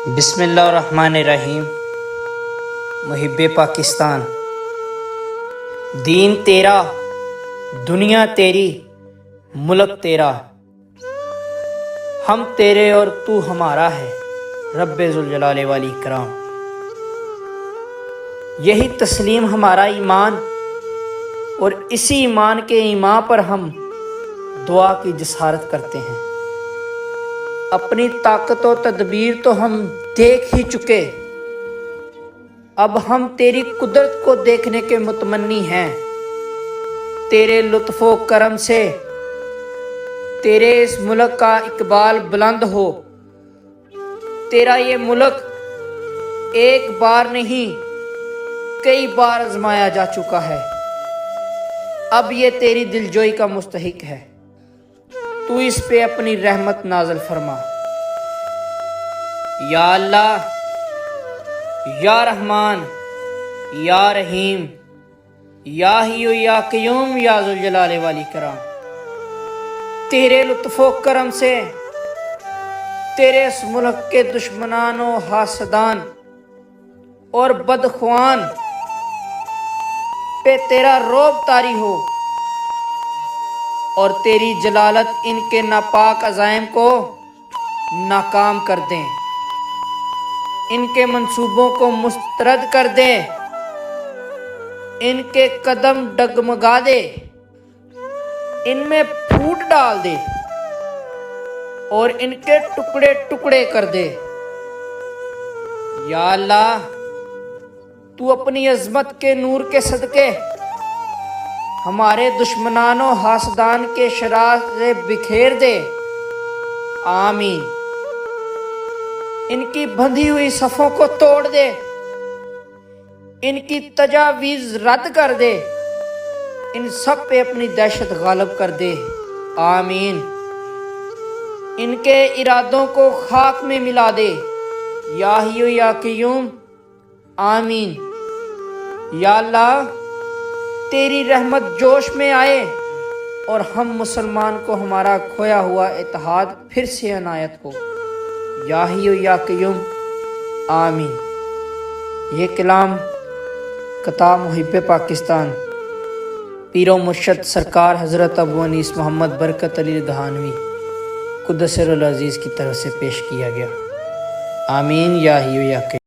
بسم اللہ الرحمن الرحیم۔ محب پاکستان، دین تیرا، دنیا تیری، ملک تیرا، ہم تیرے اور تو ہمارا ہے، رب ذوالجلال والاکرام۔ یہی تسلیم ہمارا ایمان، اور اسی ایمان کے ایمان پر ہم دعا کی جسارت کرتے ہیں۔ اپنی طاقت و تدبیر تو ہم دیکھ ہی چکے، اب ہم تیری قدرت کو دیکھنے کے متمنی ہیں۔ تیرے لطف و کرم سے تیرے اس ملک کا اقبال بلند ہو۔ تیرا یہ ملک ایک بار نہیں کئی بار آزمایا جا چکا ہے، اب یہ تیری دلجوئی کا مستحق ہے، تو اس پہ اپنی رحمت نازل فرما۔ یا اللہ، یا رحمان، یا رحیم، یا حیو یا قیوم، یا ذوالجلال والاکرام۔ تیرے لطف و کرم سے تیرے اس ملک کے دشمنان و حاسدان اور بدخواہان پہ تیرا رعب طاری ہو، اور تیری جلالت ان کے ناپاک عزائم کو ناکام کر دیں، ان کے منصوبوں کو مسترد کر دے، ان کے قدم ڈگمگا دے، ان میں پھوٹ ڈال دے، اور ان کے ٹکڑے ٹکڑے کر دے۔ یا اللہ، تو اپنی عظمت کے نور کے صدقے ہمارے دشمنان و حاسدان کے شرار سے بکھیر دے، آمین۔ ان کی بندھی ہوئی صفوں کو توڑ دے، ان کی تجاویز رد کر دے، ان سب پہ اپنی دہشت غالب کر دے، آمین۔ ان کے ارادوں کو خاک میں ملا دے، یا حیو یا قیوم، آمین۔ یا اللہ، تیری رحمت جوش میں آئے اور ہم مسلمان کو ہمارا کھویا ہوا اتحاد پھر سے عنایت ہو، یا حیو یا قیوم، آمین۔ یہ کلام قطع محب پاکستان پیر و مرشد سرکار حضرت ابو انیس محمد برکت علی دہانوی قدس سر العزیز کی طرف سے پیش کیا گیا، آمین۔ یا حیو یا قیوم۔